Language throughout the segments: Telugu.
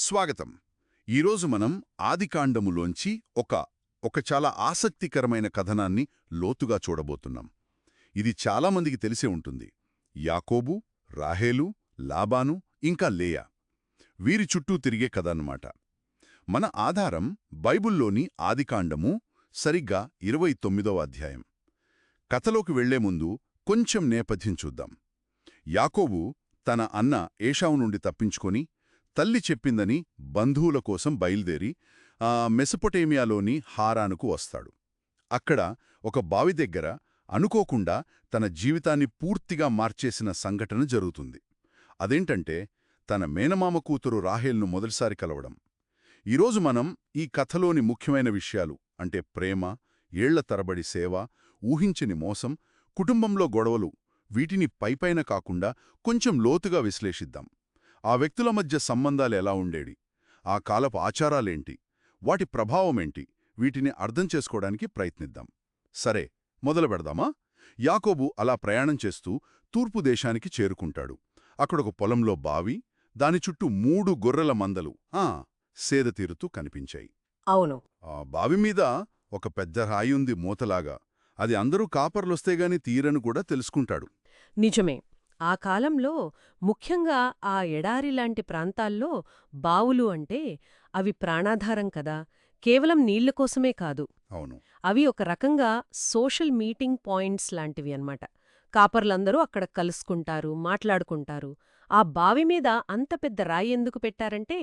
స్వాగతం. ఈరోజు మనం ఆదికాండములోంచి ఒక చాలా ఆసక్తికరమైన కథనాన్ని లోతుగా చూడబోతున్నాం. ఇది చాలామందికి తెలిసే ఉంటుంది. యాకోబు, రాహేలు, లాబాను ఇంకా లేయా వీరి చుట్టూ తిరిగే కథ అన్నమాట. మన ఆధారం బైబుల్లోని ఆదికాండము సరిగ్గా 29వ అధ్యాయం. కథలోకి వెళ్లే ముందు కొంచెం నేపథ్యం చూద్దాం. యాకోబు తన అన్న ఏశావు నుండి తప్పించుకొని తల్లి చెప్పిందని బంధువుల కోసం బయలుదేరి మెసొపొటేమియాలోని హారానుకు వస్తాడు. అక్కడ ఒక బావి దగ్గర అనుకోకుండా తన జీవితాన్ని పూర్తిగా మార్చేసిన సంఘటన జరుగుతుంది. అదేంటంటే తన మేనమామ కూతురు రాహేల్ను మొదటిసారి కలవడం. ఈరోజు మనం ఈ కథలోని ముఖ్యమైన విషయాలు అంటే ప్రేమ, ఏళ్ల తరబడి సేవ, ఊహించని మోసం, కుటుంబంలో గొడవలు వీటిని పైపైన కాకుండా కొంచెం లోతుగా విశ్లేషిద్దాం. ఆ వ్యక్తుల మధ్య సంబంధాలు ఎలా ఉండేవి, ఆ కాలపు ఆచారాలేంటి, వాటి ప్రభావమేంటి, వీటిని అర్థం చేసుకోవడానికి ప్రయత్నిద్దాం. సరే, మొదలు పెడదామా? యాకోబు అలా ప్రయాణం చేస్తూ తూర్పు దేశానికి చేరుకుంటాడు. అక్కడొక పొలంలో బావి, దాని చుట్టూ 3 గొర్రెల మందలు సేద తీరుతూ కనిపించాయి. అవును. ఆ బావి మీద ఒక పెద్ద రాయుంది మూతలాగా. అది అందరూ కాపర్లొస్తేగాని తీరని కూడా తెలుసుకుంటాడు. నిజమే. ఆ కాలంలో ముఖ్యంగా ఆ ఎడారిలాంటి ప్రాంతాల్లో బావులు అంటే అవి ప్రాణాధారం కదా, కేవలం నీళ్ల కోసమే కాదు. అవును. అవి ఒక రకంగా సోషల్ మీటింగ్ పాయింట్స్ లాంటివి అన్నమాట. కాపర్లందరూ అక్కడ కలుసుకుంటారు, మాట్లాడుకుంటారు. ఆ బావి మీద అంత పెద్ద రాయి ఎందుకు పెట్టారంటే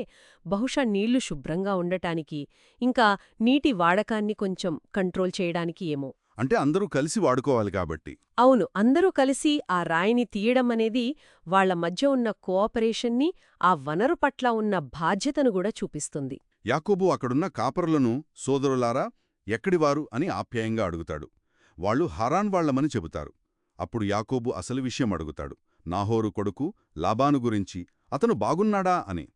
బహుశా నీళ్లు శుభ్రంగా ఉండటానికి, ఇంకా నీటి వాడకాన్ని కొంచెం కంట్రోల్ చేయడానికి ఏమో. అంటే అందరూ కలిసి వాడుకోవాలి కాబట్టి. అవును, అందరూ కలిసి ఆ రాయిని తీయడం అనేది వాళ్ల మధ్య ఉన్న కోఆపరేషన్ని, ఆ వనరు పట్ల ఉన్న బాధ్యతను కూడా చూపిస్తుంది. యాకోబు అక్కడున్న కాపరులను సోదరులారా ఎక్కడివారు అని ఆప్యాయంగా అడుగుతాడు. వాళ్ళు హరాన్ వాళ్లమని చెబుతారు. అప్పుడు యాకోబు అసలు విషయం అడుగుతాడు, నాహోరు కొడుకు లాబాను గురించి. అతను బాగున్నాడా అని.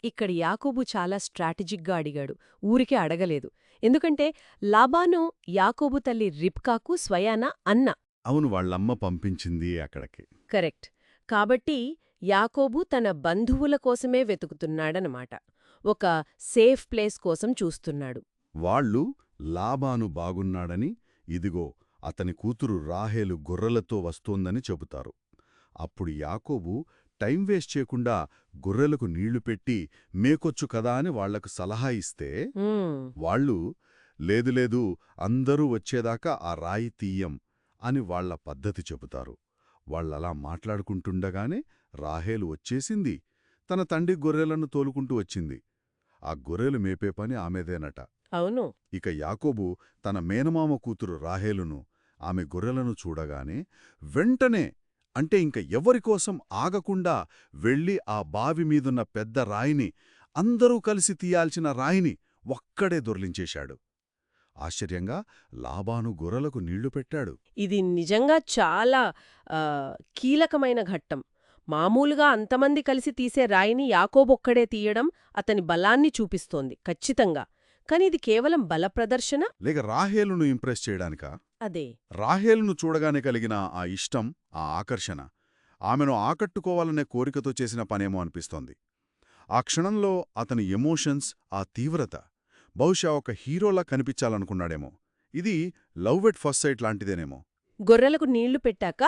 ఇక్కడ యాకోబు చాలా స్ట్రాటజిక్గా అడిగాడు, ఊరికే అడగలేదు. ఎందుకంటే లాబాను యాకోబు తల్లి రిబ్కాకు స్వయాన అన్న. అవును, వాళ్ళమ్మ పంపించింది అక్కడికి. కరెక్ట్. కాబట్టి యాకోబు తన బంధువుల కోసమే వెతుకుతున్నాడనమాట. ఒక సేఫ్ ప్లేస్ కోసం చూస్తున్నాడు. వాళ్ళు లాబాను బాగున్నాడని, ఇదిగో అతని కూతురు రాహేలు గొర్రెలతో వస్తోందని చెబుతారు. అప్పుడు యాకోబు టైం వేస్ట్ చేయకుండా గొర్రెలకు నీళ్లు పెట్టి మేకొచ్చు కదా అని వాళ్లకు సలహా ఇస్తే వాళ్ళు లేదు లేదు, అందరూ వచ్చేదాకా ఆ రాయి తీయం అని వాళ్ల పద్ధతి చెబుతారు. వాళ్ళలా మాట్లాడుకుంటుండగానే రాహేలు వచ్చేసింది. తన తండ్రి గొర్రెలను తోలుకుంటూ వచ్చింది. ఆ గొర్రెలు మేపే పని ఆమెదేనట. అవును. ఇక యాకోబు తన మేనమామ కూతురు రాహేలును, ఆమె గొర్రెలను చూడగానే వెంటనే, అంటే ఇంక ఎవరికోసం ఆగకుండా వెళ్ళి ఆ బావి మీదున్న పెద్ద రాయిని, అందరూ కలిసి తీయాల్సిన రాయిని ఒక్కడే దొర్లించేశాడు. ఆశ్చర్యంగా లాబాను గొర్రెలకు నీళ్లు పెట్టాడు. ఇది నిజంగా చాలా కీలకమైన ఘట్టం. మామూలుగా అంతమంది కలిసి తీసే రాయిని యాకోబొక్కడే తీయడం అతని బలాన్ని చూపిస్తోంది ఖచ్చితంగా. కాని ఇది కేవలం బలప్రదర్శన లేక రాహేలును ఇంప్రెస్ చేయడానికా? అదే. రాహేలును చూడగానే కలిగిన ఆ ఇష్టం, ఆ ఆకర్షణ, ఆమెను ఆకట్టుకోవాలనే కోరికతో చేసిన పనేమో అనిపిస్తోంది. ఆ క్షణంలో అతని ఎమోషన్స్, ఆ తీవ్రత బహుశా ఒక హీరోలా కనిపించాలనుకున్నాడేమో. ఇది లవ్ ఎట్ ఫస్ట్ సైట్ లాంటిదేనేమో. గొర్రెలకు నీళ్లు పెట్టాక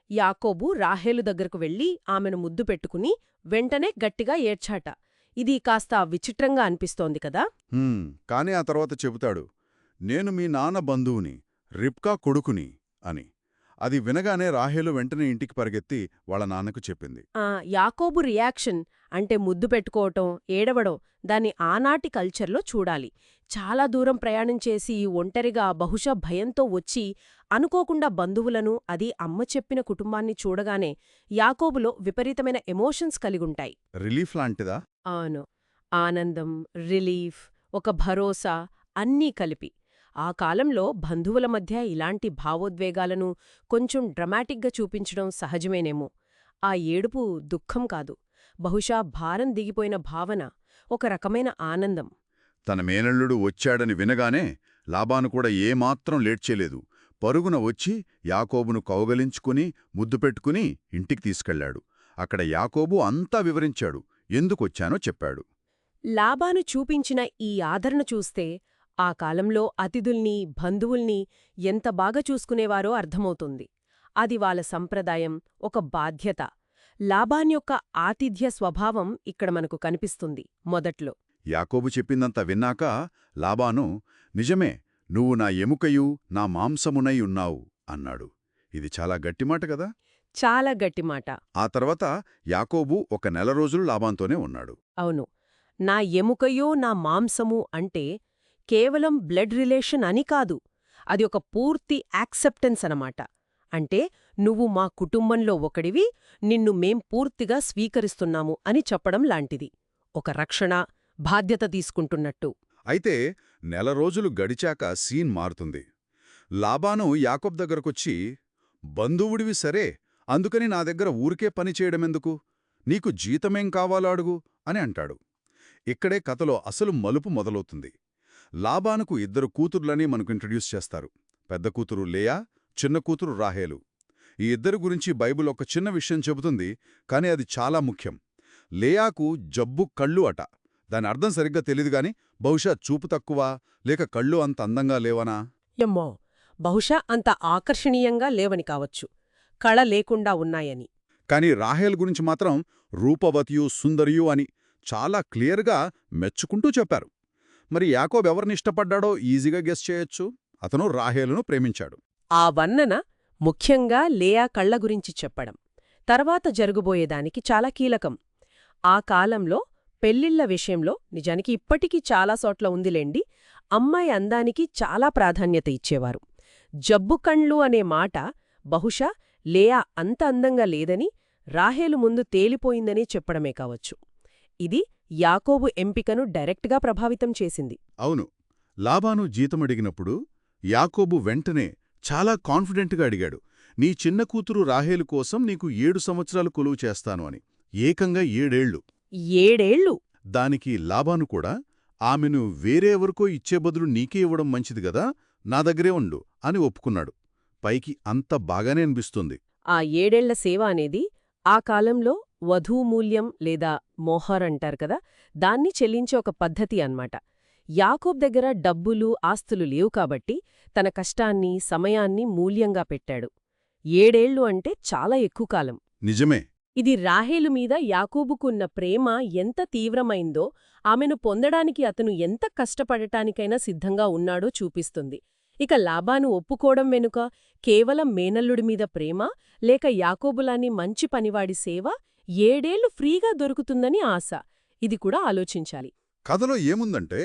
యాకోబు రాహేలు దగ్గరకు వెళ్లి ఆమెను ముద్దు పెట్టుకుని వెంటనే గట్టిగా ఏడ్చాట. ఇది కాస్త విచిత్రంగా అనిపిస్తోంది కదా. కాని ఆ తర్వాత చెబుతాడు, నేను మీ నాన్న బంధువుని, రిబ్కా కొడుకుని అని. అది వినగానే రాహేలు వెంటనే ఇంటికి పరిగెత్తి వాళ్ళ నాన్నకు చెప్పింది. యాకోబు రియాక్షన్ అంటే ముద్దు పెట్టుకోవటం, ఏడవడం, దాన్ని ఆనాటి కల్చర్లో చూడాలి. చాలా దూరం ప్రయాణం చేసి ఒంటరిగా బహుశా భయంతో వచ్చి అనుకోకుండా బంధువులను, అది అమ్మ చెప్పిన కుటుంబాన్ని చూడగానే యాకోబులో విపరీతమైన ఎమోషన్స్ కలిగుంటాయి. రిలీఫ్ లాంటిదా? అవును. ఆనందం, రిలీఫ్, ఒక భరోసా అన్నీ కలిపి. ఆ కాలంలో బంధువుల మధ్య ఇలాంటి భావోద్వేగాలను కొంచెం డ్రమాటిక్గా చూపించడం సహజమేనేమో. ఆ ఏడుపు దుఃఖం కాదు, బహుశా భారం దిగిపోయిన భావన, ఒక రకమైన ఆనందం. తన మేనల్లుడు వచ్చాడని వినగానే లాబాను కూడా ఏమాత్రం లేట్ చేయలేదు. పరుగున వచ్చి యాకోబును కౌగలించుకుని ముద్దు పెట్టుకుని ఇంటికి తీసుకెళ్లాడు. అక్కడ యాకోబు అంతా వివరించాడు, ఎందుకొచ్చానో చెప్పాడు. లాబాను చూపించిన ఈ ఆదరణ చూస్తే ఆ కాలంలో అతిథుల్ని బంధువుల్ని ఎంత బాగా చూసుకునేవారో అర్థమవుతుంది. అది వాళ్ళ సంప్రదాయం, ఒక బాధ్యత. లాబాన్ యొక్క ఆతిథ్య స్వభావం ఇక్కడ మనకు కనిపిస్తుంది మొదట్లో. యాకోబు చెప్పిందంతా విన్నాక లాబాను, నిజమే, నువ్వు నా ఎముకయు నా మాంసమునై ఉన్నావు అన్నాడు. ఇది చాలా గట్టి మాట కదా. చాలా గట్టి మాట. ఆ తర్వాత యాకోబు ఒక నెల రోజులు లాబాన్తోనే ఉన్నాడు. అవును. నా ఎముకయో నా మాంసము అంటే కేవలం బ్లడ్ రిలేషన్ అని కాదు. అది ఒక పూర్తి యాక్సెప్టెన్స్ అనమాట. అంటే నువ్వు మా కుటుంబంలో ఒకడివి, నిన్ను మేం పూర్తిగా స్వీకరిస్తున్నాము అని చెప్పడం లాంటిది. ఒక రక్షణ, బాధ్యత తీసుకుంటున్నట్టు. అయితే నెల రోజులు గడిచాక సీన్ మారుతుంది. లాబాను యాకోబు దగ్గరకొచ్చి, బంధువుడివి సరే, అందుకని నా దగ్గర ఊరికే పని చేయడమెందుకు? నీకు జీతమేం కావాలో అడుగు అని అంటాడు. ఇక్కడే కథలో అసలు మలుపు మొదలవుతుంది. లాబానుకు 2 కూతుర్లని మనకు ఇంట్రడ్యూస్ చేస్తారు. పెద్ద కూతురు లేయా, చిన్న కూతురు రాహేలు. ఈ ఇద్దరి గురించి బైబిల్ ఒక చిన్న విషయం చెబుతుంది, కానీ అది చాలా ముఖ్యం. లేయాకు జబ్బు కళ్ళు అట. దాని అర్థం సరిగ్గా తెలీదుగాని బహుశా చూపు తక్కువ, లేక కళ్ళు అంత అందంగా లేవనా? ఎమ్మో, బహుశా అంత ఆకర్షణీయంగా లేవని కావచ్చు, కళ లేకుండా ఉన్నాయని. కాని రాహేల్ గురించి మాత్రం రూపవతియు సుందరియు అని చాలా క్లియర్గా మెచ్చుకుంటూ చెప్పారు. మరి యాకోబు ఎవరిని ఇష్టపడ్డాడో ఈజీగా గెస్ చేయొచ్చు. అతను రాహేలును ప్రేమించాడు. ఆ వర్ణన ముఖ్యంగా లేయా కళ్ళ గురించి చెప్పడం తర్వాత జరగబోయేదానికి చాలా కీలకం. ఆ కాలంలో పెళ్ళిళ్ల విషయంలో నిజానికి ఇప్పటికీ చాలా చోట్ల ఉందిలేండి, అమ్మాయి అందానికి చాలా ప్రాధాన్యత ఇచ్చేవారు. జబ్బు కండ్లు అనే మాట బహుశా లేయా అంత అందంగా లేదని, రాహేలు ముందు తేలిపోయిందని చెప్పడమే కావచ్చు. ఇది యాకోబు ఎంపికను డైరెక్ట్గా ప్రభావితం చేసింది. అవును, లాబాను జీతమడిగినప్పుడు యాకోబు వెంటనే చాలా కాన్ఫిడెంట్గా అడిగాడు, నీ చిన్న కూతురు రాహేలు కోసం నీకు 7 సంవత్సరాలు కొలువు చేస్తాను అని. ఏకంగా 7 ఏళ్లు. 7 ఏళ్లు! దానికి లాబాను కూడా, ఆమెను వేరే ఎవరికో ఇచ్చే బదులు నీకే ఇవ్వడం మంచిది గదా, నా దగ్గరే ఉండు అని ఒప్పుకున్నాడు. పైకి అంత బాగానే అనిపిస్తుంది. ఆ 7 ఏళ్ల సేవ అనేది ఆ కాలంలో వధూమూల్యం లేదా మోహర్ అంటారు కదా, దాన్ని చెల్లించే ఒక పద్ధతి అన్నమాట. యాకోబ్ దగ్గర డబ్బులు ఆస్తులు లేవు కాబట్టి తన కష్టాన్ని సమయాన్ని మూల్యంగా పెట్టాడు. 7 ఏళ్లు అంటే చాలా ఎక్కువ కాలం. నిజమే. ఇది రాహేలు మీద యాకోబుకున్న ప్రేమ ఎంత తీవ్రమైందో, ఆమెను పొందడానికి అతను ఎంత కష్టపడటానికైనా సిద్ధంగా ఉన్నాడో చూపిస్తుంది. ఇక లాబాను ఒప్పుకోవడం వెనుక కేవలం మేనల్లుడి మీద ప్రేమ, లేక యాకోబులాని మంచి పనివాడి సేవ, 7 ఏళ్లు ఫ్రీగా దొరుకుతుందని ఆశ, ఇది కూడా ఆలోచించాలి. కథలో ఏముందంటే,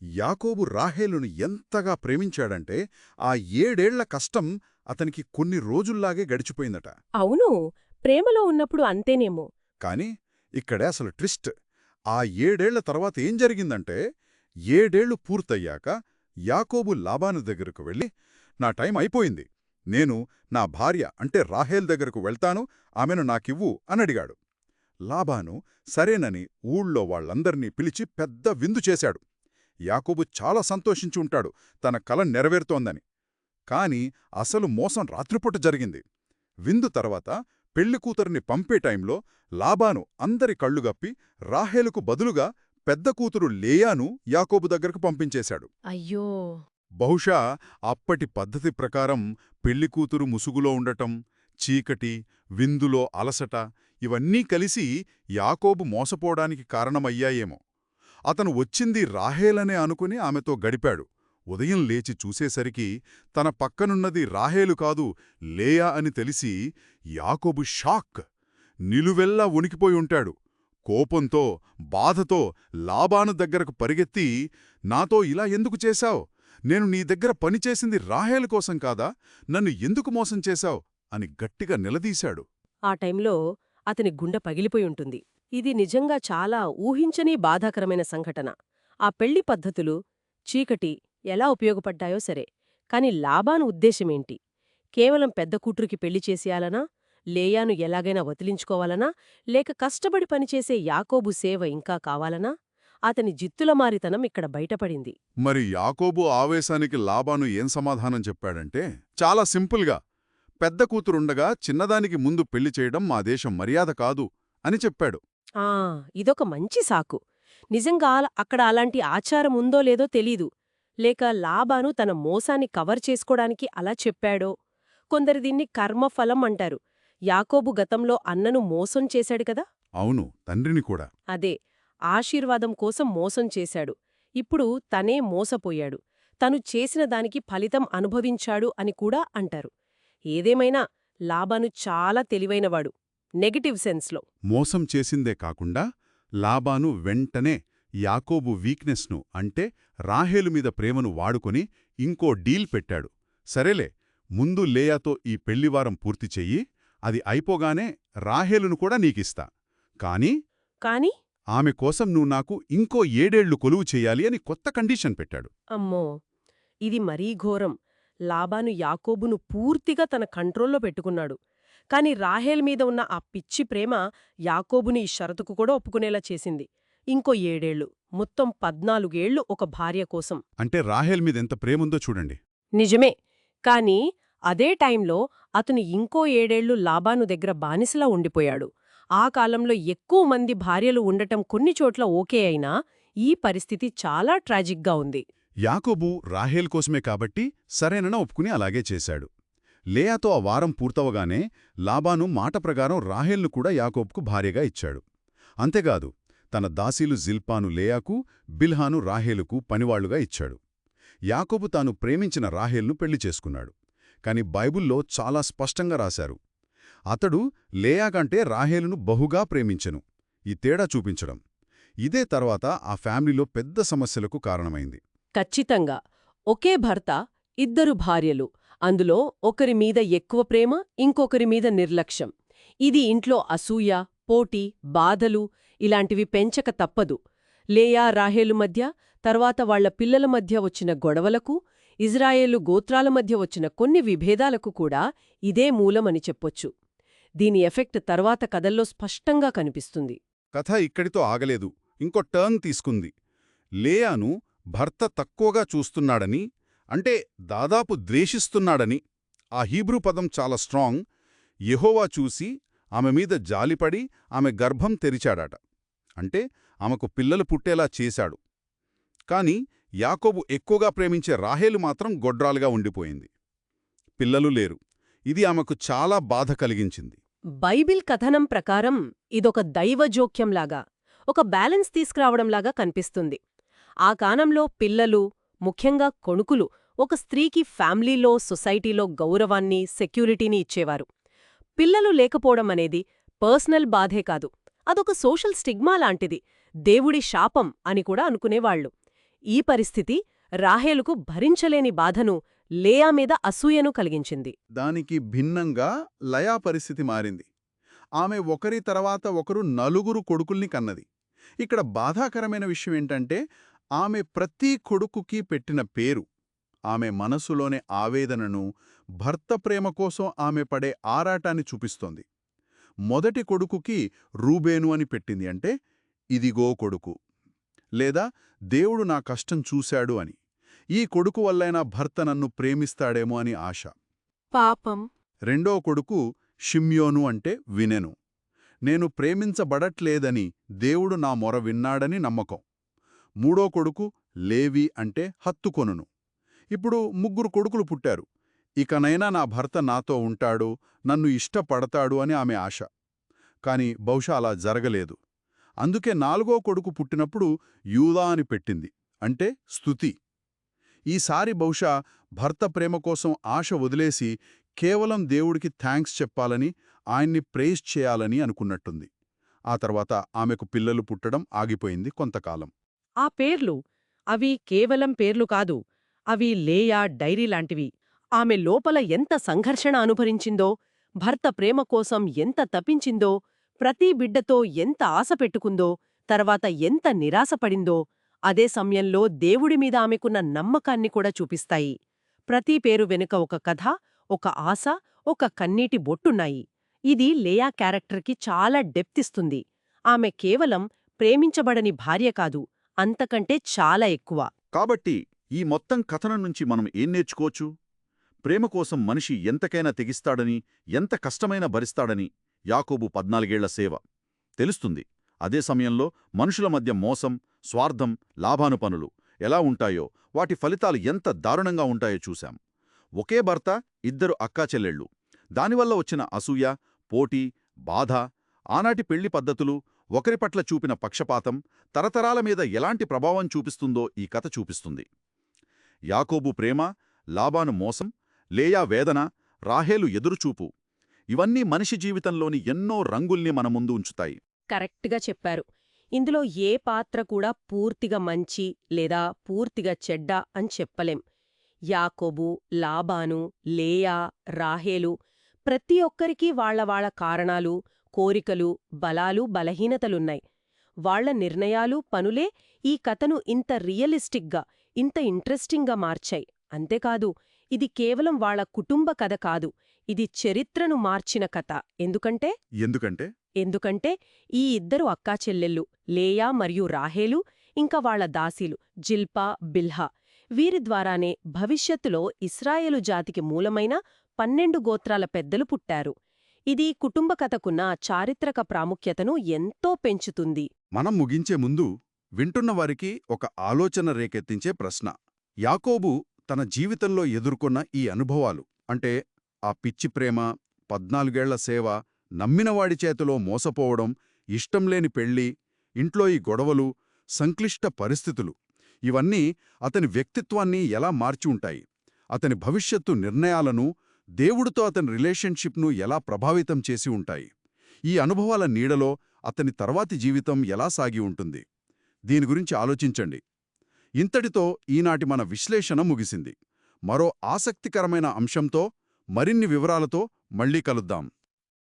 యాకోబు రాహేలును ఎంతగా ప్రేమించాడంటే ఆ 7 ఏళ్ల కష్టం అతనికి కొన్ని రోజుల్లాగే గడిచిపోయిందట. అవును, ప్రేమలో ఉన్నప్పుడు అంతేనేమో. కాని ఇక్కడే అసలు ట్విస్ట్. ఆ 7 ఏళ్ల తర్వాత ఏం జరిగిందంటే, 7 ఏళ్లు పూర్తయ్యాక యాకోబు లాబాను దగ్గరకు వెళ్ళి, నా టైం అయిపోయింది, నేను నా భార్య అంటే రాహేల్ దగ్గరకు వెళ్తాను, ఆమెను నాకివ్వు అనడిగాడు. లాబాను సరేనని ఊళ్ళో వాళ్లందర్నీ పిలిచి పెద్ద విందు చేశాడు. యాకోబు చాలా సంతోషించి ఉంటాడు తన కల నెరవేరుతోందని. కాని అసలు మోసం రాత్రిపూట జరిగింది. విందు తర్వాత పెళ్లికూతురిని పంపే టైంలో లాబాను అందరి కళ్ళుగప్పి రాహేలుకు బదులుగా పెద్ద కూతురు లేయాను యాకోబు దగ్గరకు పంపించేశాడు. అయ్యో! బహుశా అప్పటి పద్ధతి ప్రకారం పెళ్లికూతురు ముసుగులో ఉండటం, చీకటి, విందులో అలసట ఇవన్నీ కలిసి యాకోబు మోసపోవడానికి కారణమయ్యాయేమో. అతను వచ్చింది రాహేలనే అనుకుని ఆమెతో గడిపాడు. ఉదయం లేచి చూసేసరికి తన పక్కనున్నది రాహేలు కాదు, లేయా అని తెలిసి యాకోబు షాక్. నిలువెల్లా వణికిపోయి ఉంటాడు. కోపంతో, బాధతో లాబాను దగ్గరకు పరిగెత్తి, నాతో ఇలా ఎందుకు చేశావ్? నేను నీ దగ్గర పనిచేసింది రాహేలు కోసం కాదా? నన్ను ఎందుకు మోసం చేశావ్? అని గట్టిగా నిలదీశాడు. ఆ టైంలో అతని గుండె పగిలిపోయి ఉంటుంది. ఇది నిజంగా చాలా ఊహించని బాధాకరమైన సంఘటన. ఆ పెళ్లి పద్ధతులు, చీకటి ఎలా ఉపయోగపడ్డాయో సరే, కాని లాబాను ఉద్దేశమేంటి? కేవలం పెద్ద కూతురికి పెళ్లి చేసేయాలనా? లేయాను ఎలాగైనా వదిలించుకోవాలనా? లేక కష్టపడి పనిచేసే యాకోబు సేవ ఇంకా కావాలనా? అతని జిత్తులమారితనం ఇక్కడ బయటపడింది. మరి యాకోబు ఆవేశానికి లాబాను ఏం సమాధానం చెప్పాడంటే, చాలా సింపుల్గా, పెద్ద కూతురుండగా చిన్నదానికి ముందు పెళ్లి చేయడం మా దేశం మర్యాద కాదు అని చెప్పాడు. ఇదొక మంచి సాకు. నిజంగా అక్కడ అలాంటి ఆచారం ఉందో లేదో తెలీదు. లేక లాబాను తన మోసాన్ని కవర్ చేసుకోడానికి అలా చెప్పాడో. కొందరు దీన్ని కర్మఫలం అంటారు. యాకోబు గతంలో అన్నను మోసం చేశాడు కదా. అవును, తండ్రిని కూడా. అదే, ఆశీర్వాదం కోసం మోసం చేశాడు. ఇప్పుడు తనే మోసపోయాడు. తను చేసిన దానికి ఫలితం అనుభవించాడు అని కూడా అంటారు. ఏదేమైనా లాబాను చాలా తెలివైనవాడు, నెగటివ్ సెన్స్లో. మోసం చేసిందే కాకుండా లాబాను వెంటనే యాకోబు వీక్నెస్ను అంటే రాహేలు మీద ప్రేమను వాడుకొని ఇంకో డీల్ పెట్టాడు. సరేలే, ముందు లేయాతో ఈ పెళ్లివారం పూర్తి చెయ్యి, అది అయిపోగానే రాహేలును కూడా నీకిస్తా. కాని ఆమె కోసం నువ్వు నాకు ఇంకో 7 ఏళ్లు కొలువు చెయ్యాలి అని కొత్త కండిషన్ పెట్టాడు. అమ్మో, ఇది మరీ ఘోరం. లాబాను యాకోబును పూర్తిగా తన కంట్రోల్లో పెట్టుకున్నాడు. కాని రాహేల్ మీద ఉన్న ఆ పిచ్చి ప్రేమ యాకోబుని ఈ షరతుకు కూడా ఒప్పుకునేలా చేసింది. ఇంకో 7 ఏళ్లు, మొత్తం 14 ఏళ్లు ఒక భార్య కోసం. అంటే రాహేల్ మీదెంత ప్రేముందో చూడండి. నిజమే. కాని అదే టైంలో అతను ఇంకో 7 ఏళ్లు లాబాను దగ్గర బానిసలా ఉండిపోయాడు. ఆ కాలంలో ఎక్కువ మంది భార్యలు ఉండటం కొన్ని చోట్ల ఓకే అయినా ఈ పరిస్థితి చాలా ట్రాజిక్గా ఉంది. యాకోబు రాహేల్ కోసమే కాబట్టి సరేనన ఒప్పుకుని అలాగే చేశాడు. లేయాతో ఆ వారం పూర్తవగానే లాబాను మాట ప్రకారం రాహేల్ను కూడా యాకోబుకు భార్యగా ఇచ్చాడు. అంతేకాదు, తన దాసీలు జిల్పాను లేయాకు, బిల్హాను రాహేలుకు పనివాళ్లుగా ఇచ్చాడు. యాకోబు తాను ప్రేమించిన రాహేల్ను పెళ్లి చేసుకున్నాడు. కాని బైబుల్లో చాలా స్పష్టంగా రాశారు, అతడు లేయాకంటే రాహేలును బహుగా ప్రేమించెను. ఈ తేడా చూపించడం ఇదే తర్వాత ఆ ఫ్యామిలీలో పెద్ద సమస్యలకు కారణమైంది. ఖచ్చితంగా. ఒకే భర్త, 2 భార్యలు, అందులో ఒకరి మీద ఎక్కువ ప్రేమ, ఇంకొకరి మీద నిర్లక్ష్యం. ఇది ఇంట్లో అసూయ, పోటీ, బాధలు ఇలాంటివి పెంచక తప్పదు. లేయా రాహేలు మధ్య, తర్వాత వాళ్ల పిల్లల మధ్య వచ్చిన గొడవలకు, ఇజ్రాయేలు గోత్రాల మధ్య వచ్చిన కొన్ని విభేదాలకు కూడా ఇదే మూలమని చెప్పొచ్చు. దీని ఎఫెక్ట్ తర్వాత కథల్లో స్పష్టంగా కనిపిస్తుంది. కథ ఇక్కడితో ఆగలేదు, ఇంకో టర్న్ తీసుకుంది. లేయాను భర్త తక్కువగా చూస్తున్నాడని, అంటే దాదాపు ద్వేషిస్తున్నాడని, ఆ హీబ్రూ పదం చాలా స్ట్రాంగ్, యెహోవా చూసి ఆమె మీద జాలిపడి ఆమె గర్భం తెరిచాడట. అంటే ఆమెకు పిల్లలు పుట్టేలా చేశాడు. కాని యాకోబు ఎక్కువగా ప్రేమించే రాహేలు మాత్రం గొడ్రాలుగా ఉండిపోయింది. పిల్లలు లేరు. ఇది ఆమెకు చాలా బాధ కలిగించింది. బైబిల్ కథనం ప్రకారం ఇదొక దైవజోక్యంలాగా, ఒక బ్యాలెన్స్ తీసుకురావడంలాగా కనిపిస్తుంది. ఆ కాలంలో పిల్లలు, ముఖ్యంగా కొడుకులు, ఒక స్త్రీకి ఫ్యామిలీలో, సొసైటీలో గౌరవాన్ని, సెక్యూరిటీని ఇచ్చేవారు. పిల్లలు లేకపోవడం అనేది పర్సనల్ బాధే కాదు, అదొక సోషల్ స్టిగ్మా లాంటిది, దేవుడి శాపం అని కూడా అనుకునేవాళ్లు. ఈ పరిస్థితి రాహేలుకు భరించలేని బాధను, లేయా మీద అసూయను కలిగించింది. దానికి భిన్నంగా లయా పరిస్థితి మారింది. ఆమె ఒకరి తర్వాత ఒకరు 4 కొడుకుల్ని కన్నది. ఇక్కడ బాధాకరమైన విషయమేంటంటే, ఆమె ప్రతి కొడుకుకి పెట్టిన పేరు ఆమె మనసులోని ఆవేదనను, భర్త ప్రేమ కోసం ఆమె పడే ఆరాటాన్ని చూపిస్తోంది. మొదటి కొడుకుకి రూబేను అని పెట్టింది, అంటే ఇదిగో కొడుకు, లేదా దేవుడు నా కష్టం చూశాడు అని. ఈ కొడుకు వల్లైనా భర్త నన్ను ప్రేమిస్తాడేమో అని ఆశ. పాపం. రెండో కొడుకు షిమ్యోను, అంటే వినెను, నేను ప్రేమించబడట్లేదని దేవుడు నా మొర విన్నాడని నమ్మకం. మూడో కొడుకు లేవి, అంటే హత్తుకొనును. ఇప్పుడు 3 కొడుకులు పుట్టారు. ఇకనైనా నా భర్త నాతో ఉంటాడు, నన్ను ఇష్టపడతాడు అని ఆమె ఆశ. కాని బహుశా అలా జరగలేదు. అందుకే 4గో కొడుకు పుట్టినప్పుడు యూదా అని పెట్టింది, అంటే స్తుతి. ఈసారి బహుశా భర్త ప్రేమ కోసం ఆశ వదిలేసి కేవలం దేవుడికి థాంక్స్ చెప్పాలని, ఆయన్ని ప్రైజ్ చేయాలని అనుకున్నట్టుంది. ఆ తర్వాత ఆమెకు పిల్లలు పుట్టడం ఆగిపోయింది కొంతకాలం. ఆ పేర్లు, అవి కేవలం పేర్లు కాదు, అవి లేయా డైరీ లాంటివి. ఆమె లోపల ఎంత సంఘర్షణ అనుభరించిందో, భర్త ప్రేమ కోసం ఎంత తపించిందో, ప్రతి బిడ్డతో ఎంత ఆశ పెట్టుకుందో, తర్వాత ఎంత నిరాశపడిందో, అదే సమయంలో దేవుడి మీద ఆమెకున్న నమ్మకాన్ని కూడా చూపిస్తాయి. ప్రతి పేరు వెనుక ఒక కథ, ఒక ఆశ, ఒక కన్నీటి బొట్టున్నాయి. ఇది లేయా క్యారెక్టర్కి చాలా డెప్తిస్తుంది. ఆమె కేవలం ప్రేమించబడని భార్య కాదు, అంతకంటే చాలా ఎక్కువ. కాబట్టి ఈ మొత్తం కథనం నుంచి మనం ఏం నేర్చుకోవచ్చు? ప్రేమ కోసం మనిషి ఎంతకైనా తెగిస్తాడని, ఎంత కష్టమైనా భరిస్తాడని యాకోబు 14 ఏళ్ల సేవ తెలుస్తుంది. అదే సమయంలో మనుషుల మధ్య మోసం, స్వార్థం, లాభాను పనులు ఎలా ఉంటాయో, వాటి ఫలితాలు ఎంత దారుణంగా ఉంటాయో చూశాం. ఒకే భర్త, ఇద్దరు అక్కాచెల్లెళ్ళు. దానివల్ల వచ్చిన అసూయ, పోటీ, బాధ, ఆనాటి పెళ్లి పద్ధతులు, ఒకరి పట్ల చూపిన పక్షపాతం తరతరాల మీద ఎలాంటి ప్రభావం చూపిస్తుందో ఈ కథ చూపిస్తుంది. యాకోబు ప్రేమ, లాబాను మోసం, లేయా వేదన, రాహేలు ఎదురుచూపు ఇవన్నీ మనిషి జీవితంలోని ఎన్నో రంగుల్ని మన ముందు ఉంచుతాయి. కరెక్ట్గా చెప్పారు. ఇందులో ఏ పాత్ర కూడా పూర్తిగా మంచి లేదా పూర్తిగా చెడ్డ అని చెప్పలేం. యాకోబు, లాబాను, లేయా, రాహేలు ప్రతి ఒక్కరికీ వాళ్ళ కారణాలు, కోరికలు, బలాలు, బలహీనతలున్నాయి. వాళ్ల నిర్ణయాలు, పనులే ఈ కథను ఇంత రియలిస్టిక్గా, ఇంత ఇంట్రెస్టింగ్గా మార్చాయి. అంతేకాదు, ఇది కేవలం వాళ్ల కుటుంబ కథ కాదు, ఇది చరిత్రను మార్చిన కథ. ఎందుకంటే ఈ ఇద్దరు అక్కాచెల్లెళ్ళు, లేయా మరియు రాహేలు, ఇంకా వాళ్ల దాసీలు జిల్పా, బిల్హా, వీరి ద్వారానే భవిష్యత్తులో ఇశ్రాయేలు జాతికి మూలమైన 12 గోత్రాల పెద్దలు పుట్టారు. ఇది కుటుంబ కథకున్న చారిత్రక ప్రాముఖ్యతను ఎంతో పెంచుతుంది. మనం ముగించే ముందు వింటున్న వారికి ఒక ఆలోచన రేకెత్తించే ప్రశ్న. యాకోబు తన జీవితంలో ఎదుర్కొన్న ఈ అనుభవాలు, అంటే ఆ పిచ్చి ప్రేమ, 14 ఏళ్ల సేవ, నమ్మినవాడి చేతిలో మోసపోవడం, ఇష్టంలేని పెళ్లి, ఇంట్లో ఈ గొడవలు, సంక్లిష్ట పరిస్థితులు, ఇవన్నీ అతని వ్యక్తిత్వాన్ని ఎలా మార్చి ఉంటాయి, అతని భవిష్యత్తు నిర్ణయాలను, దేవుడితో అతని రిలేషన్షిప్ను ఎలా ప్రభావితం చేసి ఉంటాయి. ఈ అనుభవాల నీడలో అతని తర్వాతి జీవితం ఎలా సాగి ఉంటుంది, దీని గురించి ఆలోచించండి. ఇంతటితో ఈనాటి మన విశ్లేషణ ముగిసింది. మరో ఆసక్తికరమైన అంశంతో, మరిన్ని వివరాలతో మళ్ళీ కలుద్దాం.